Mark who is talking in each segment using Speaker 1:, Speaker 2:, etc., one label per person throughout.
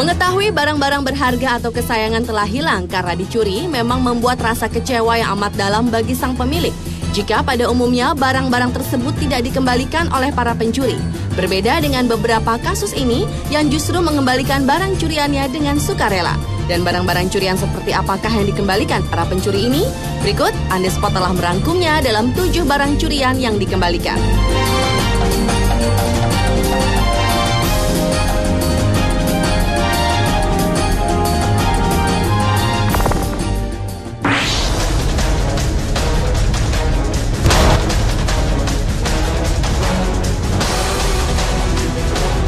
Speaker 1: Mengetahui barang-barang berharga atau kesayangan telah hilang karena dicuri memang membuat rasa kecewa yang amat dalam bagi sang pemilik. Jika pada umumnya barang-barang tersebut tidak dikembalikan oleh para pencuri. Berbeda dengan beberapa kasus ini yang justru mengembalikan barang curiannya dengan sukarela. Dan barang-barang curian seperti apakah yang dikembalikan para pencuri ini? Berikut, On The Spot telah merangkumnya dalam 7 barang curian yang dikembalikan.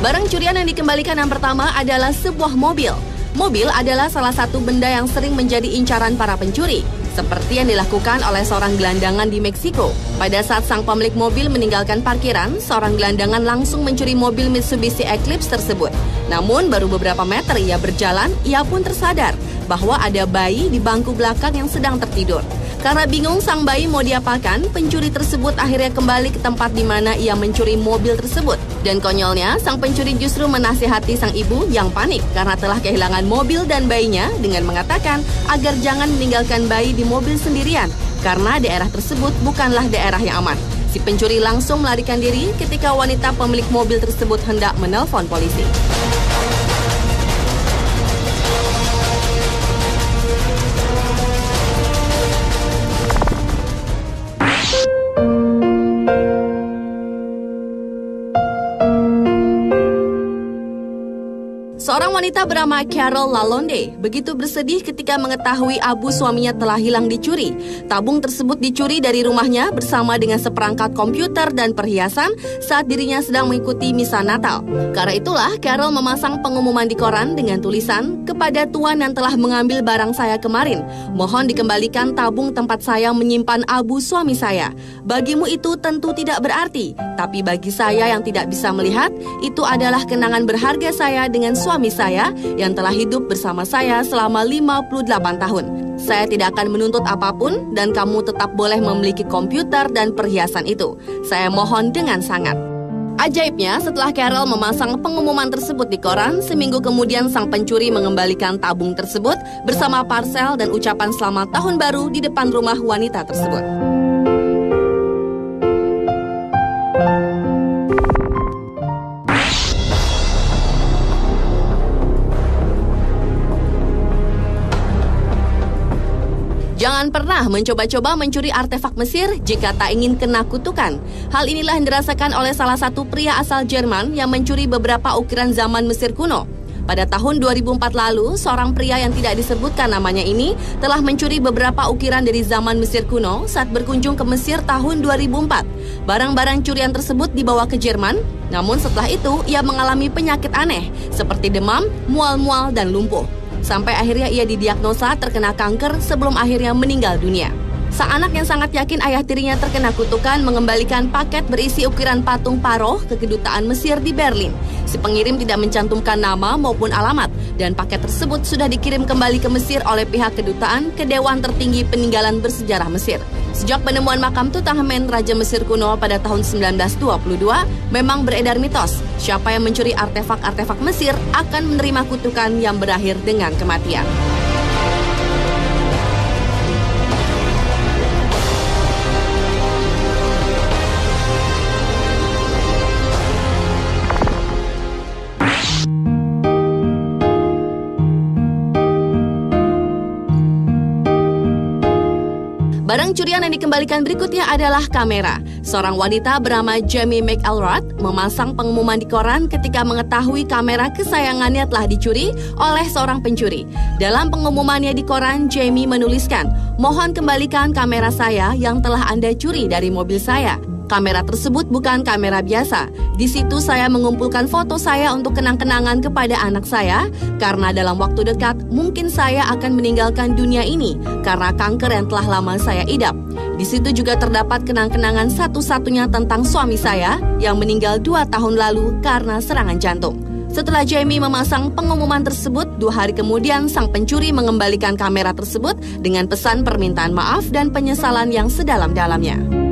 Speaker 1: Barang curian yang dikembalikan yang pertama adalah sebuah mobil. Mobil adalah salah satu benda yang sering menjadi incaran para pencuri, seperti yang dilakukan oleh seorang gelandangan di Meksiko. Pada saat sang pemilik mobil meninggalkan parkiran, seorang gelandangan langsung mencuri mobil Mitsubishi Eclipse tersebut. Namun baru beberapa meter ia berjalan, ia pun tersadar bahwa ada bayi di bangku belakang yang sedang tertidur. Karena bingung sang bayi mau diapakan, pencuri tersebut akhirnya kembali ke tempat di mana ia mencuri mobil tersebut. Dan konyolnya, sang pencuri justru menasihati sang ibu yang panik karena telah kehilangan mobil dan bayinya dengan mengatakan agar jangan meninggalkan bayi di mobil sendirian karena daerah tersebut bukanlah daerah yang aman. Si pencuri langsung melarikan diri ketika wanita pemilik mobil tersebut hendak menelpon polisi. Seorang wanita bernama Carol Lalonde begitu bersedih ketika mengetahui abu suaminya telah hilang dicuri. Tabung tersebut dicuri dari rumahnya bersama dengan seperangkat komputer dan perhiasan saat dirinya sedang mengikuti misa Natal. Karena itulah Carol memasang pengumuman di koran dengan tulisan, "Kepada tuan yang telah mengambil barang saya kemarin, mohon dikembalikan tabung tempat saya menyimpan abu suami saya. Bagimu itu tentu tidak berarti, tapi bagi saya yang tidak bisa melihat, itu adalah kenangan berharga saya dengan suami saya yang telah hidup bersama saya selama 58 tahun. Saya tidak akan menuntut apapun dan kamu tetap boleh memiliki komputer dan perhiasan itu. Saya mohon dengan sangat." Ajaibnya, setelah Carol memasang pengumuman tersebut di koran, seminggu kemudian sang pencuri mengembalikan tabung tersebut bersama parsel dan ucapan selamat tahun baru di depan rumah wanita tersebut. Jangan pernah mencoba-coba mencuri artefak Mesir jika tak ingin kena kutukan. Hal inilah yang dirasakan oleh salah satu pria asal Jerman yang mencuri beberapa ukiran zaman Mesir kuno. Pada tahun 2004 lalu, seorang pria yang tidak disebutkan namanya ini telah mencuri beberapa ukiran dari zaman Mesir kuno saat berkunjung ke Mesir tahun 2004. Barang-barang curian tersebut dibawa ke Jerman, namun setelah itu ia mengalami penyakit aneh seperti demam, mual-mual, dan lumpuh. Sampai akhirnya ia didiagnosa terkena kanker sebelum akhirnya meninggal dunia. Sang anak yang sangat yakin ayah tirinya terkena kutukan mengembalikan paket berisi ukiran patung Paroh ke kedutaan Mesir di Berlin. Si pengirim tidak mencantumkan nama maupun alamat dan paket tersebut sudah dikirim kembali ke Mesir oleh pihak kedutaan ke Dewan Tertinggi Peninggalan Bersejarah Mesir. Sejak penemuan makam Tutankhamen Raja Mesir kuno pada tahun 1922, memang beredar mitos siapa yang mencuri artefak-artefak Mesir akan menerima kutukan yang berakhir dengan kematian. Barang curian yang dikembalikan berikutnya adalah kamera. Seorang wanita bernama Jamie McElrath memasang pengumuman di koran ketika mengetahui kamera kesayangannya telah dicuri oleh seorang pencuri. Dalam pengumumannya di koran, Jamie menuliskan, "Mohon kembalikan kamera saya yang telah Anda curi dari mobil saya. Kamera tersebut bukan kamera biasa. Di situ saya mengumpulkan foto saya untuk kenang-kenangan kepada anak saya, karena dalam waktu dekat mungkin saya akan meninggalkan dunia ini karena kanker yang telah lama saya idap. Di situ juga terdapat kenang-kenangan satu-satunya tentang suami saya yang meninggal 2 tahun lalu karena serangan jantung." Setelah Jamie memasang pengumuman tersebut, 2 hari kemudian sang pencuri mengembalikan kamera tersebut dengan pesan permintaan maaf dan penyesalan yang sedalam-dalamnya.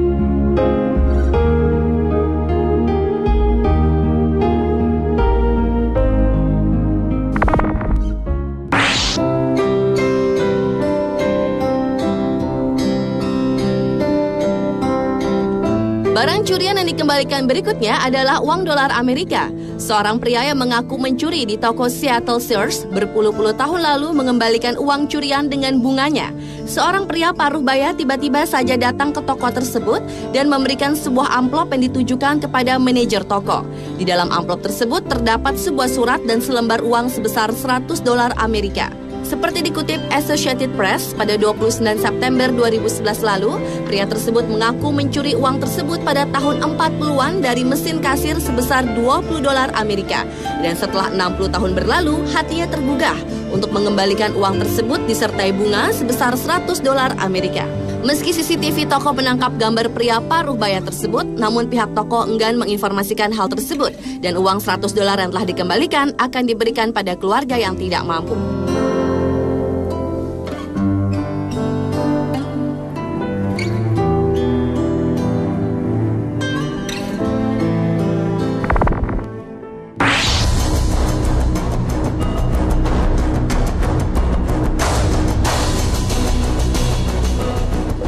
Speaker 1: Barang curian yang dikembalikan berikutnya adalah uang dolar Amerika. Seorang pria yang mengaku mencuri di toko Seattle Sears berpuluh-puluh tahun lalu mengembalikan uang curian dengan bunganya. Seorang pria paruh baya tiba-tiba saja datang ke toko tersebut dan memberikan sebuah amplop yang ditujukan kepada manajer toko. Di dalam amplop tersebut terdapat sebuah surat dan selembar uang sebesar 100 dolar Amerika. Seperti dikutip Associated Press, pada 29 September 2011 lalu, pria tersebut mengaku mencuri uang tersebut pada tahun 40-an dari mesin kasir sebesar 20 dolar Amerika. Dan setelah 60 tahun berlalu, hatinya tergugah untuk mengembalikan uang tersebut disertai bunga sebesar 100 dolar Amerika. Meski CCTV toko menangkap gambar pria paruh baya tersebut, namun pihak toko enggan menginformasikan hal tersebut dan uang 100 dolar yang telah dikembalikan akan diberikan pada keluarga yang tidak mampu.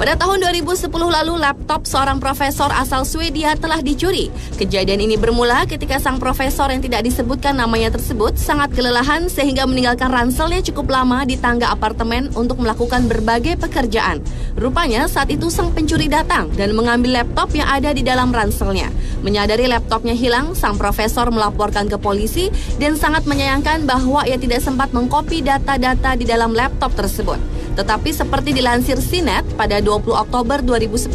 Speaker 1: Pada tahun 2010 lalu, laptop seorang profesor asal Swedia telah dicuri. Kejadian ini bermula ketika sang profesor yang tidak disebutkan namanya tersebut sangat kelelahan sehingga meninggalkan ranselnya cukup lama di tangga apartemen untuk melakukan berbagai pekerjaan. Rupanya saat itu sang pencuri datang dan mengambil laptop yang ada di dalam ranselnya. Menyadari laptopnya hilang, sang profesor melaporkan ke polisi dan sangat menyayangkan bahwa ia tidak sempat mengkopi data-data di dalam laptop tersebut. Tetapi seperti dilansir CNET, pada 20 Oktober 2010,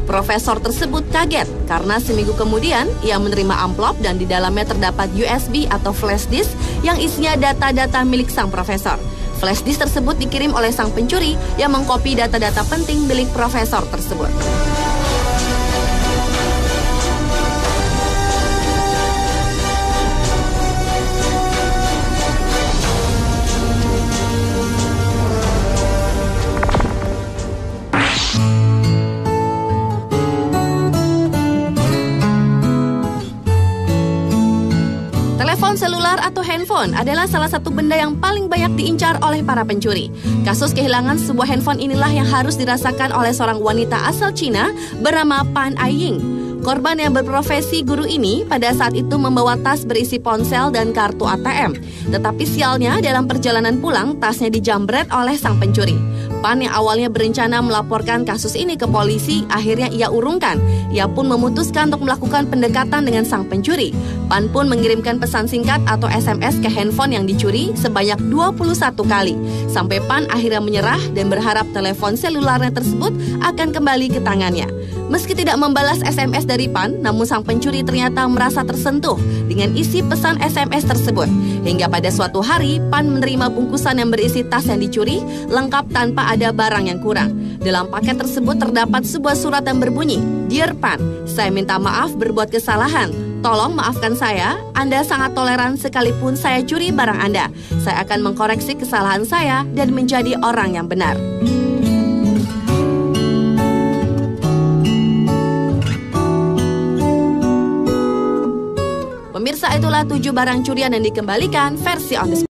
Speaker 1: profesor tersebut kaget karena seminggu kemudian ia menerima amplop dan di dalamnya terdapat USB atau flash disk yang isinya data-data milik sang profesor. Flash disk tersebut dikirim oleh sang pencuri yang mengkopi data-data penting milik profesor tersebut. Telepon selular atau handphone adalah salah satu benda yang paling banyak diincar oleh para pencuri. Kasus kehilangan sebuah handphone inilah yang harus dirasakan oleh seorang wanita asal Cina bernama Pan Aiying. Korban yang berprofesi guru ini pada saat itu membawa tas berisi ponsel dan kartu ATM. Tetapi sialnya dalam perjalanan pulang, tasnya dijambret oleh sang pencuri. Pan yang awalnya berencana melaporkan kasus ini ke polisi, akhirnya ia urungkan. Ia pun memutuskan untuk melakukan pendekatan dengan sang pencuri. Pan pun mengirimkan pesan singkat atau SMS ke handphone yang dicuri sebanyak 21 kali. Sampai Pan akhirnya menyerah dan berharap telepon selularnya tersebut akan kembali ke tangannya. Meski tidak membalas SMS dari Pan, namun sang pencuri ternyata merasa tersentuh dengan isi pesan SMS tersebut. Hingga pada suatu hari, Pan menerima bungkusan yang berisi tas yang dicuri, lengkap tanpa ada barang yang kurang. Dalam paket tersebut terdapat sebuah surat yang berbunyi, "Dear Pan, saya minta maaf berbuat kesalahan. Tolong maafkan saya, Anda sangat toleran sekalipun saya curi barang Anda. Saya akan mengkoreksi kesalahan saya dan menjadi orang yang benar." Pemirsa, itulah 7 barang curian yang dikembalikan versi on the spot.